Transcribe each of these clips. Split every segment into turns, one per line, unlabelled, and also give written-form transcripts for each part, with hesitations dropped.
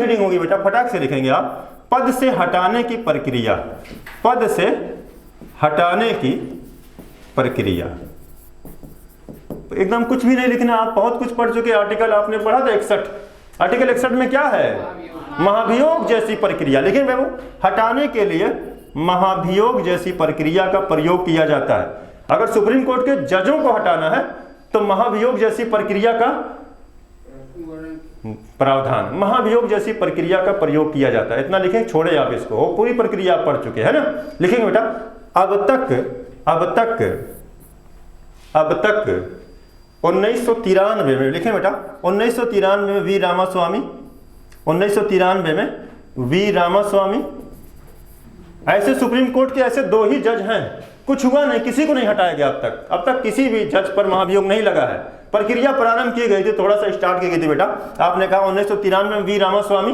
Reading होगी बेटा, फटाक से लिखेंगे आप। पद से हटाने की प्रक्रिया, पद से हटाने की प्रक्रिया। एकदम कुछ भी नहीं लिखना, आप बहुत कुछ पढ़ चुके। आर्टिकल आपने पढ़ा था 61, आर्टिकल 61 में क्या है? महाभियोग जैसी प्रक्रिया। लेकिन बाबू हटाने के लिए महाभियोग जैसी प्रक्रिया का प्रयोग किया जाता है। अगर सुप्रीम कोर्ट के जजों को हटाना है तो महाभियोग जैसी प्रक्रिया का प्रावधान, महाभियोग जैसी प्रक्रिया का प्रयोग किया जाता है। इतना लिखें, छोड़े आप इसको, पूरी प्रक्रिया आप पढ़ चुके हैं ना। लिखेंगे बेटा, अब तक 1993 में, लिखें बेटा 1993 में वी रामास्वामी, 1993 में वी रामास्वामी। ऐसे सुप्रीम कोर्ट के ऐसे 2 ही जज हैं, कुछ हुआ नहीं, किसी को नहीं हटाया गया अब तक किसी भी जज पर महाभियोग नहीं लगा है। प्रक्रिया प्रारंभ की गई थी, थोड़ा सा स्टार्ट की गई थी बेटा। आपने कहा 1993 में वी रामास्वामी।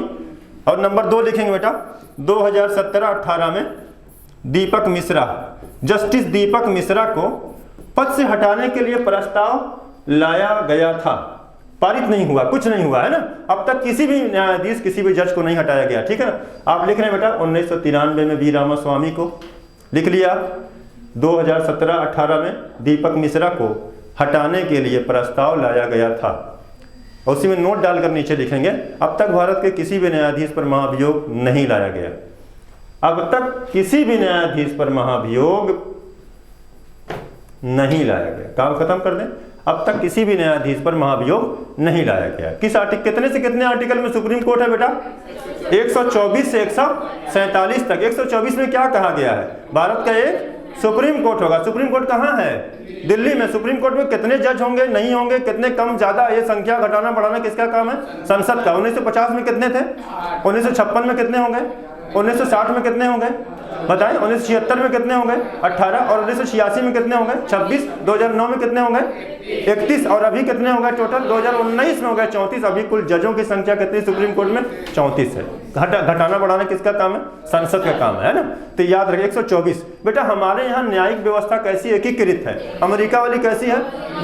और नंबर 2 लिखेंगे बेटा, 2017-18 में दीपक मिश्रा, जस्टिस दीपक मिश्रा को पद से हटाने के लिए प्रस्ताव लाया गया था, पारित नहीं हुआ, कुछ नहीं हुआ है ना। अब तक किसी भी न्यायाधीश, किसी भी जज को नहीं हटाया गया, ठीक है ना। आप लिख रहे हैं बेटा 1993 में वी रामास्वामी को, लिख लिया। 2017-18 में दीपक मिश्रा को हटाने के लिए प्रस्ताव लाया गया था। उसी में नोट डालकर नीचे लिखेंगे, अब तक भारत के किसी भी न्यायाधीश पर महाभियोग नहीं लाया गया। अब तक किसी भी न्यायाधीश पर महाभियोग नहीं लाया गया। काम खत्म कर दें, अब तक किसी भी न्यायाधीश पर महाभियोग नहीं लाया गया। किस आर्टिकल, कितने से कितने आर्टिकल में सुप्रीम कोर्ट है बेटा? 124 से 147 तक। 124 में क्या कहा गया है? भारत का एक सुप्रीम कोर्ट होगा। सुप्रीम कोर्ट कहाँ है? दिल्ली में। सुप्रीम कोर्ट में कितने जज होंगे, नहीं होंगे, कितने कम ज्यादा, ये संख्या घटाना बढ़ाना किसका काम है? संसद का। 1950 में कितने थे? 1956 में कितने होंगे? 1960 में कितने होंगे बताएं? 1976 में कितने होंगे? 18। और 1986 में कितने होंगे? 26। 2009 में कितने होंगे? 31। और अभी कितने होंगे टोटल? 2019 में हो गए 34। अभी कुल जजों की संख्या कितनी सुप्रीम कोर्ट में? 34 है। घटाना बढ़ाना किसका काम है? संसद का काम है ना। तो याद रखिए 124। बेटा हमारे यहाँ न्यायिक व्यवस्था कैसी एकीकृत है, अमेरिका वाली कैसी है?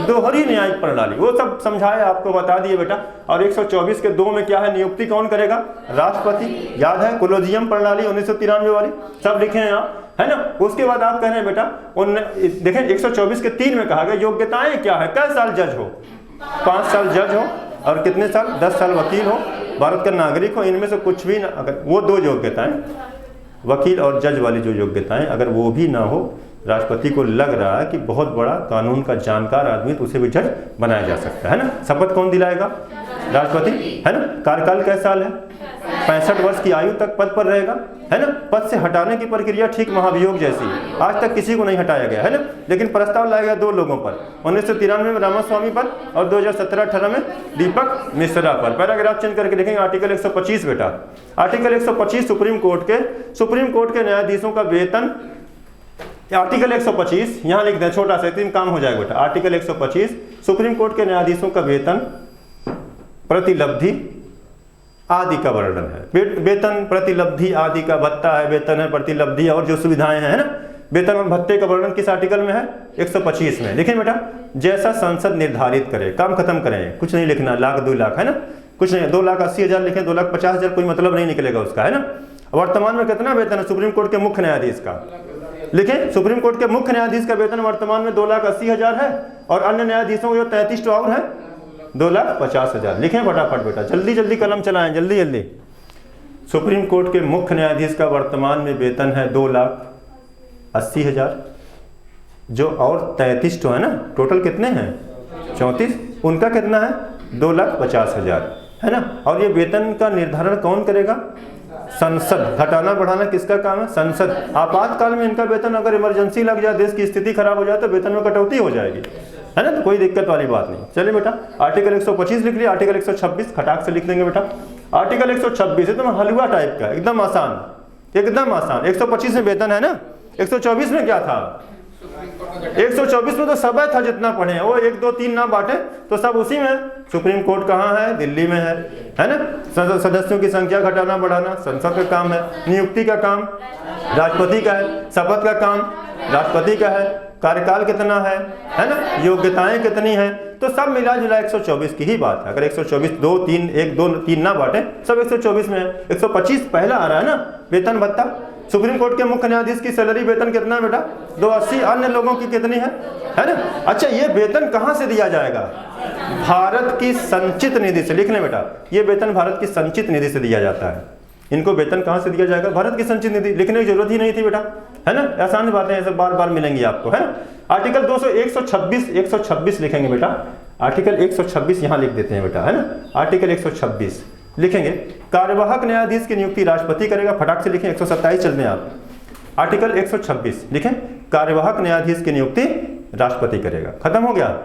दोहरी न्यायिक प्रणाली, वो सब समझाए आपको, बता दिए बेटा। और 124 के 2 में क्या है? नियुक्ति कौन करेगा? राष्ट्रपति। याद है कोलोजियम प्रणाली 1993 वाली, सब लिखे हैं आप, है ना। उसके बाद आप कह रहे हैं बेटा देखें 124 के 3 में कहा गया योग्यताएं क्या है? कै साल जज हो? 5 साल जज हो और कितने साल? 10 साल वकील हो, भारत का नागरिक हो। इनमें से कुछ भी ना, अगर वो 2 योग्यताएं, वकील और जज वाली जो योग्यताएं, अगर वो भी ना हो, राष्ट्रपति को लग रहा है कि बहुत बड़ा कानून का जानकार आदमी, तो उसे भी जज बनाया जा सकता है ना। शपथ कौन दिलाएगा? राष्ट्रपति, है ना। कार्यकाल कैसा साल है? 65 वर्ष की आयु तक पद पर रहेगा, है ना। पद से हटाने की प्रक्रिया ठीक महाभियोग जैसी है, आज तक किसी को नहीं हटाया गया, है ना। लेकिन प्रस्ताव लाया गया 2 लोगों पर, 1993 में रामास्वामी पर और 2017-18 में दीपक मिश्रा पर। पैराग्राफ चेंज करके लिखेंगे आर्टिकल 125 बेटा। आर्टिकल 125 सुप्रीम कोर्ट के न्यायाधीशों का वेतन। आर्टिकल 125 यहाँ लिख दें, छोटा सा इतनी काम हो जाएगा बेटा। आर्टिकल 125 सुप्रीम कोर्ट के न्यायाधीशों का वेतन, प्रतिलब्धि आदि का वर्णन है। वेतन, प्रतिलब्धि आदि का, भत्ता है, वेतन है, प्रतिलब्धि और जो सुविधाएं हैं, है ना। वेतन और भत्ते का वर्णन किस आर्टिकल में है? 125 में। लिखें बेटा, जैसा संसद निर्धारित करे। काम खत्म करें, कुछ नहीं लिखना, लाख 2 लाख, है ना, कुछ नहीं। 2,80,000 लिखें, 2,50,000, कोई मतलब नहीं निकलेगा उसका, है ना। वर्तमान में कितना वेतन है सुप्रीम कोर्ट के मुख्य न्यायाधीश का? लिखें, सुप्रीम कोर्ट के मुख्य न्यायाधीश का वेतन वर्तमान में 2,80,000 है और अन्य न्यायाधीशों को जो 33 और है 2,50,000। लिखें फटाफट बेटा, जल्दी जल्दी कलम चलाएं, जल्दी जल्दी। सुप्रीम कोर्ट के मुख्य न्यायाधीश का वर्तमान में वेतन है 2,80,000, जो और 33 है ना, टोटल कितने हैं? 34। उनका कितना है? 2,50,000, है ना। और ये वेतन का निर्धारण कौन करेगा? संसद। घटाना बढ़ाना किसका काम है? संसद। आपातकाल में इनका वेतन, अगर इमरजेंसी लग जाए, देश की स्थिति खराब हो जाए, तो वेतन में कटौती हो जाएगी, है ना। तो कोई दिक्कत वाली बात नहीं। चलिए बेटा, आर्टिकल 125 लिख लिया। आर्टिकल 126 खटाक से लिख देंगे बेटा। आर्टिकल 126 एकदम हलवा टाइप का, एकदम आसान, एकदम आसान। 125 में वेतन है ना, 124 में क्या था? 124 में तो सब था जितना पढ़े हैं, वो 1 2 3 ना बांटे तो सब उसी में। सुप्रीम कोर्ट कहाँ है? दिल्ली में है ना। सदस्यों की संख्या घटाना बढ़ाना संसद का काम है। नियुक्ति का काम राष्ट्रपति का है। शपथ का काम राष्ट्रपति का है। कार्यकाल कितना है ना, योग्यताएं कितनी हैं, तो सब मिला जुला 124 की ही बात है। अगर 124 2 3 1 2 3 ना बांटे, सब 124 में है। 125 पहला आ रहा है ना, वेतन भत्ता। सुप्रीम कोर्ट के मुख्य न्यायाधीश की सैलरी वेतन कितना है बेटा, 280। अन्य लोगों की कितनी है ना। अच्छा, ये वेतन कहाँ से दिया जाएगा, भारत की संचित निधि से। लिखने बेटा, ये वेतन भारत की संचित निधि से दिया जाता है। इनको वेतन कहाँ से दिया जाएगा, भारत की संचित निधि। लिखने की जरूरत ही नहीं थी बेटा, है ना, आसान बातें हैं, सब बार बार मिलेंगी आपको, है ना। आर्टिकल 126 लिखेंगे बेटा, आर्टिकल 126 यहाँ लिख देते हैं बेटा, है ना। आर्टिकल 126 लिखेंगे, कार्यवाहक न्यायाधीश की नियुक्ति राष्ट्रपति करेगा। फटाक से लिखें, 127 चल दें आप। आर्टिकल 126 लिखें, कार्यवाहक न्यायाधीश की नियुक्ति राष्ट्रपति करेगा। खत्म हो गया,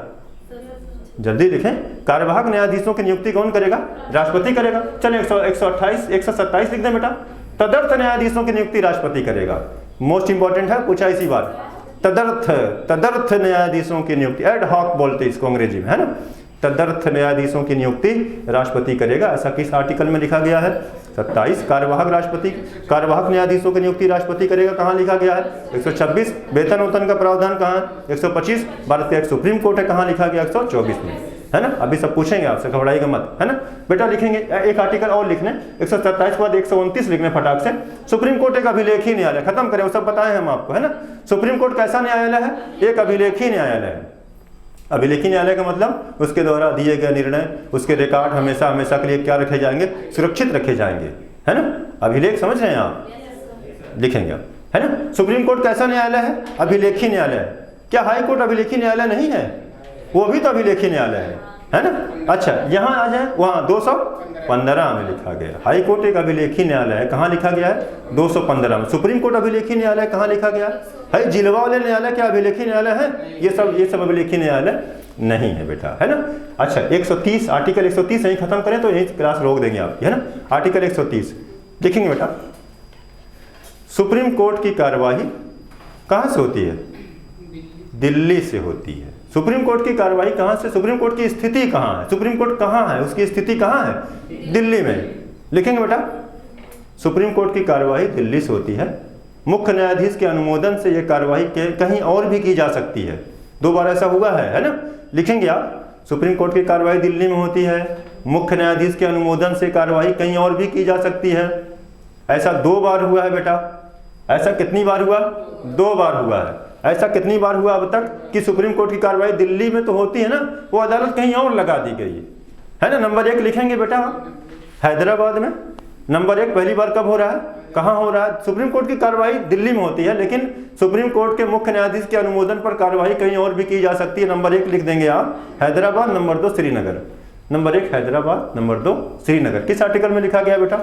जल्दी लिखें, कार्यवाहक न्यायाधीशों की नियुक्ति कौन करेगा, राष्ट्रपति करेगा। चलिए 127 लिख दें बेटा, तदर्थ न्यायाधीशों की नियुक्ति राष्ट्रपति करेगा। मोस्ट इंपॉर्टेंट है, पूछा इसी बार, तदर्थ न्यायाधीशों की नियुक्ति, एड हॉक बोलते हैं इसको अंग्रेजी में, है ना। तदर्थ न्यायाधीशों की नियुक्ति राष्ट्रपति करेगा। ऐसा किस आर्टिकल में लिखा गया है, 27। कार्यवाहक न्यायाधीशों की नियुक्ति राष्ट्रपति करेगा, कहाँ लिखा गया है, 126। वेतन वेतन का प्रावधान कहाँ है, 125। भारत का एक सुप्रीम कोर्ट है, कहाँ लिखा गया, 124 में, है ना। अभी सब पूछेंगे आपसे, घबराइएगा मत, है ना बेटा। लिखेंगे एक आर्टिकल और लिखने, 127 के बाद 129 लिखने फटाक से। सुप्रीम कोर्ट एक अभिलेखी न्यायालय, खत्म करें, वो सब बताए हम आपको, है ना। सुप्रीम कोर्ट कैसा न्यायालय है, एक अभिलेखी न्यायालय है। अभिलेखी न्यायालय का मतलब उसके द्वारा दिए गए निर्णय, उसके रिकॉर्ड हमेशा हमेशा के लिए क्या रखे जाएंगे, सुरक्षित रखे जाएंगे, है ना। अभिलेख समझ रहे हैं आप, लिखेंगे आप, है ना। सुप्रीम कोर्ट कैसा न्यायालय है, अभिलेखी न्यायालय। क्या हाई कोर्ट अभिलेखी न्यायालय नहीं है, वो भी तो अभिलेखी न्यायालय है ना। अच्छा, यहाँ आ जाए, वहाँ 215 में लिखा गया, हाई कोर्ट एक अभिलेखी न्यायालय है, कहाँ लिखा गया है, 215 में। सुप्रीम कोर्ट अभिलेखी न्यायालय कहाँ लिखा गया है, जिलवा वाले न्यायालय क्या अभिलेखी न्यायालय है, ये सब अभिलेखी न्यायालय नहीं है बेटा, है ना। अच्छा, 130 आर्टिकल 130 यहीं खत्म करें तो यहीं क्लास रोक देंगे आप, है ना। आर्टिकल 130 लिखेंगे बेटा, सुप्रीम कोर्ट की कार्यवाही कहाँ से होती है, दिल्ली से होती है। सुप्रीम कोर्ट की कार्यवाही कहाँ से, सुप्रीम कोर्ट की स्थिति कहाँ है, सुप्रीम कोर्ट कहाँ है, उसकी स्थिति कहाँ है, दिल्ली में। लिखेंगे बेटा, सुप्रीम कोर्ट की कार्यवाही दिल्ली से होती है। मुख्य न्यायाधीश के अनुमोदन से यह कार्यवाही कहीं और भी की जा सकती है। 2 बार ऐसा हुआ है ना। लिखेंगे आप, सुप्रीम कोर्ट की कार्यवाही दिल्ली में होती है, मुख्य न्यायाधीश के अनुमोदन से कार्यवाही कहीं और भी की जा सकती है। ऐसा 2 बार हुआ है बेटा। ऐसा कितनी बार हुआ, 2 बार हुआ है। ऐसा कितनी बार हुआ अब तक कि सुप्रीम कोर्ट की कार्रवाई दिल्ली में तो होती है ना, वो अदालत कहीं और लगा दी गई है ना। नंबर 1 लिखेंगे बेटा, हैदराबाद में। नंबर 1 पहली बार कब हो रहा है, कहाँ हो रहा है, सुप्रीम कोर्ट की कार्रवाई दिल्ली में होती है, लेकिन सुप्रीम कोर्ट के मुख्य न्यायाधीश के अनुमोदन पर कार्रवाई कहीं और भी की जा सकती है। नंबर 1 लिख देंगे आप, Hyderabad. Number 2 Srinagar. Number 1 Hyderabad, number 2 Srinagar. किस आर्टिकल में लिखा गया बेटा,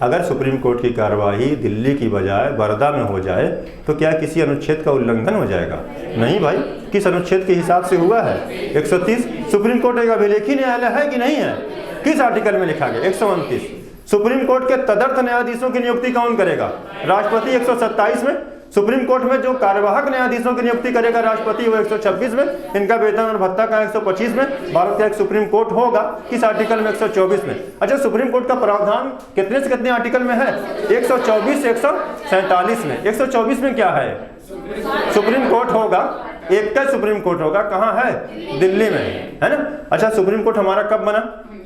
अगर सुप्रीम कोर्ट की कार्यवाही दिल्ली की बजाय बड़ौदा में हो जाए तो क्या किसी अनुच्छेद का उल्लंघन हो जाएगा, नहीं भाई। किस अनुच्छेद के हिसाब से हुआ है, 130। सुप्रीम कोर्ट एक अभिलेखी न्यायालय है कि नहीं है, किस आर्टिकल में लिखा गया, 129। सुप्रीम कोर्ट के तदर्थ न्यायाधीशों की नियुक्ति कौन करेगा, राष्ट्रपति, 127 में। सुप्रीम कोर्ट में जो कार्यवाहक न्यायाधीशों की नियुक्ति करेगा राष्ट्रपति, वो 126 में। इनका वेतन और भत्ता का 125 में। भारत का एक सुप्रीम कोर्ट होगा, किस आर्टिकल में, 124 में। अच्छा, सुप्रीम कोर्ट का प्रावधान कितने से कितने आर्टिकल में है, 124 से 147 में। 124 में क्या है, सुप्रीम कोर्ट होगा, एक का सुप्रीम कोर्ट होगा, कहाँ है, दिल्ली में, है ना। अच्छा, सुप्रीम कोर्ट हमारा कब बना,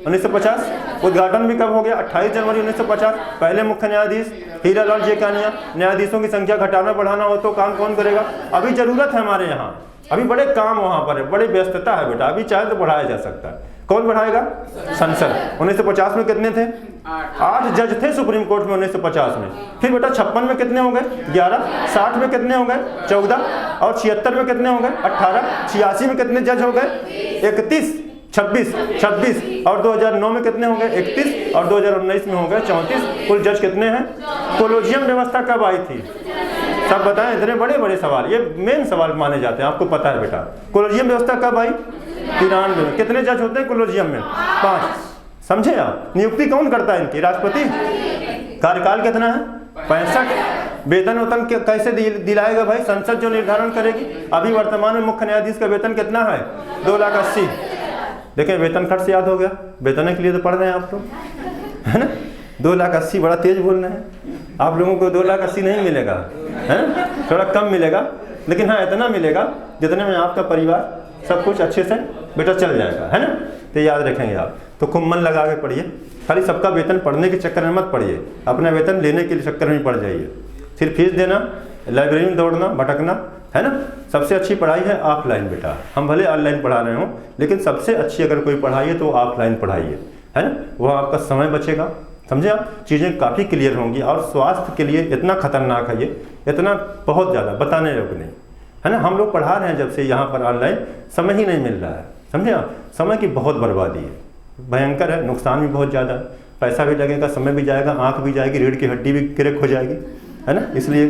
1950। उद्घाटन भी कब हो गया, 28 जनवरी 1950। पहले मुख्य न्यायाधीश हीरालाल जेकानिया। न्यायाधीशों की संख्या घटाना बढ़ाना हो तो काम कौन करेगा, अभी जरूरत है हमारे यहाँ, अभी बड़े काम वहाँ पर है, बड़ी व्यस्तता है बेटा, अभी चाहे तो बढ़ाया जा सकता है। कौन बढ़ाएगा, संसद। 1950 में कितने थे, 8 जज थे सुप्रीम कोर्ट में 1950 में। फिर बेटा 56 में कितने हो गए, 11। 60 में कितने हो गए, 14। और 76 में कितने हो गए, 18। 86 में कितने जज हो गए, 31। 26 और 2009 में कितने हो गए, 31। और 2019 में हो गए 34। कुल जज कितने हैं। कोलोजियम व्यवस्था कब आई थी, सब बताएं। इतने बड़े बड़े सवाल, ये मेन सवाल माने जाते हैं, आपको पता है बेटा। कोलोजियम व्यवस्था कब आई, 93 में। कितने जज होते हैं कोलोजियम में, 5। समझे आप। नियुक्ति कौन करता है इनकी, राष्ट्रपति। कार्यकाल कितना है, 65। वेतन वेतन कैसे दिलाएगा भाई, संसद जो निर्धारण करेगी। अभी वर्तमान में मुख्य न्यायाधीश का वेतन कितना है, 2,80,000। देखें, वेतन खर्च से याद हो गया, वेतन के लिए तो पढ़ रहे हैं आप तो, है ना। 2,80,000, बड़ा तेज बोल रहे हैं आप लोगों को। 2,80,000 नहीं मिलेगा, है ना, थोड़ा कम मिलेगा। लेकिन हाँ इतना मिलेगा जितने में आपका परिवार सब कुछ अच्छे से बेटा चल जाएगा, है ना। तो याद रखेंगे आप। तो खूब मन लगा के पढ़िए, खाली सबका वेतन पढ़ने के चक्कर में मत पढ़िए, अपना वेतन लेने के चक्कर में पड़ जाइए। सिर्फ फीस देना, लाइब्रेरी में दौड़ना, भटकना, है ना। सबसे अच्छी पढ़ाई है ऑफलाइन बेटा। हम भले ऑनलाइन पढ़ा रहे हों, लेकिन सबसे अच्छी अगर कोई पढ़ाई है तो ऑफलाइन पढ़ाइए, है ना। वह आपका समय बचेगा, समझे आप, चीज़ें काफ़ी क्लियर होंगी। और स्वास्थ्य के लिए इतना खतरनाक है ये, इतना बहुत ज़्यादा बताने योग्य नहीं, है ना। हम लोग पढ़ा रहे हैं जब से यहाँ पर ऑनलाइन, समय ही नहीं मिल रहा है, समझे आप। समय की बहुत बर्बादी है, भयंकर है, नुकसान भी बहुत ज़्यादा है, पैसा भी लगेगा, समय भी जाएगा, आँख भी जाएगी, रीढ़ की हड्डी भी क्रैक हो जाएगी, है ना। इसलिए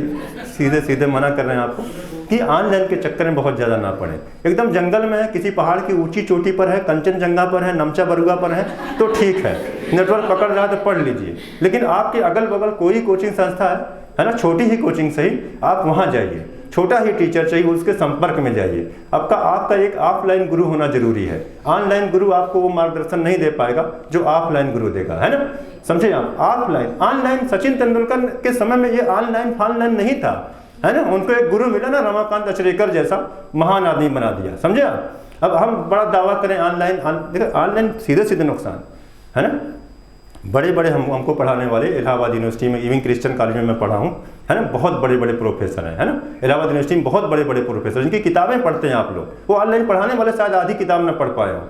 सीधे सीधे मना कर रहे हैं आपको कि ऑनलाइन के चक्कर में बहुत ज़्यादा ना पड़े। एकदम जंगल में है, किसी पहाड़ की ऊंची चोटी पर है, कंचनजंगा पर है, नमचा बरुआ पर है तो ठीक है, नेटवर्क पकड़ रहा है तो पढ़ लीजिए। लेकिन आपके अगल बगल कोई कोचिंग संस्था है ना, छोटी ही कोचिंग सही, आप वहाँ जाइए, छोटा ही टीचर चाहिए, उसके संपर्क में जाइए। आपका एक ऑफलाइन गुरु होना जरूरी है। ऑनलाइन गुरु आपको वो मार्गदर्शन नहीं दे पाएगा जो ऑफलाइन गुरु देगा, है ना, समझे आप। ऑनलाइन सचिन तेंदुलकर के समय में ये ऑनलाइन नहीं था, है ना। उनको एक गुरु मिला ना, रमाकांत अचरेकर जैसा महान आदमी बना दिया, समझे आप। अब हम बड़ा दावा करें ऑनलाइन सीधे सीधे नुकसान, है ना। बड़े बड़े हमको पढ़ाने वाले इलाहाबाद यूनिवर्सिटी में, इवन क्रिश्चियन कॉलेज में मैं पढ़ा हूँ, है ना, बहुत बड़े बड़े प्रोफेसर हैं, है ना। इलाहाबाद यूनिवर्सिटी में बहुत बड़े बड़े प्रोफेसर, जिनकी किताबें पढ़ते हैं आप लोग, वो ऑनलाइन पढ़ाने वाले शायद आधी किताब न पढ़ पाए हो।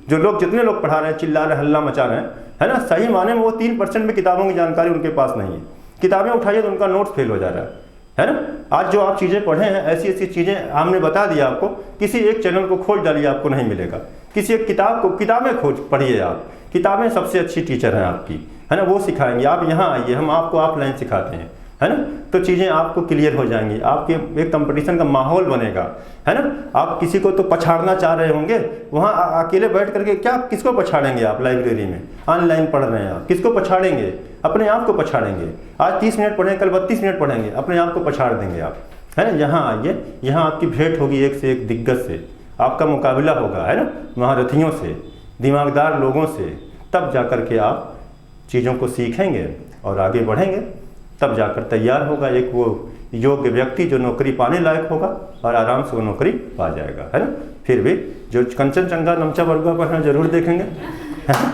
जो लोग जितने लोग पढ़ा रहे हैं, चिल्ला रहे, हल्ला मचा रहे हैं, है ना, सही माने में वो 3% में किताबों की जानकारी उनके पास नहीं है। किताबें उठाइए तो उनका नोट्स फेल हो जा रहा है ना। आज जो आप चीज़ें पढ़े हैं, ऐसी ऐसी चीज़ें हमने बता दिया आपको, किसी एक चैनल को खोज डालिए, आपको नहीं मिलेगा। किसी एक किताबें खोज पढ़िए आप, किताबें सबसे अच्छी टीचर हैं आपकी, है ना, वो सिखाएंगे। आप यहाँ आइए, हम आपको ऑफलाइन सिखाते हैं, है ना। तो चीज़ें आपको क्लियर हो जाएंगी, आपके एक कंपटीशन का माहौल बनेगा, है ना। आप किसी को तो पछाड़ना चाह रहे होंगे, वहाँ अकेले बैठ करके क्या किसको पछाड़ेंगे आप। लाइब्रेरी में ऑनलाइन पढ़ रहे हैं आप, किसको पछाड़ेंगे, अपने आप को पछाड़ेंगे। आज 30 मिनट पढ़ेंगे, कल 32 मिनट पढ़ेंगे, अपने आप को पछाड़ देंगे आप, है ना। यहाँ आइए, यहाँ आपकी भेंट होगी एक से एक दिग्गज से, आपका मुकाबला होगा, है ना, महारथियों से, दिमागदार लोगों से। तब जा कर के आप चीज़ों को सीखेंगे और आगे बढ़ेंगे, तब जाकर तैयार होगा एक वो योग्य व्यक्ति जो नौकरी पाने लायक होगा, और आराम से वो नौकरी पा जाएगा, है ना। फिर भी जो कंचनजंगा नमचा बरुआ पर हैं जरूर देखेंगे, है ना?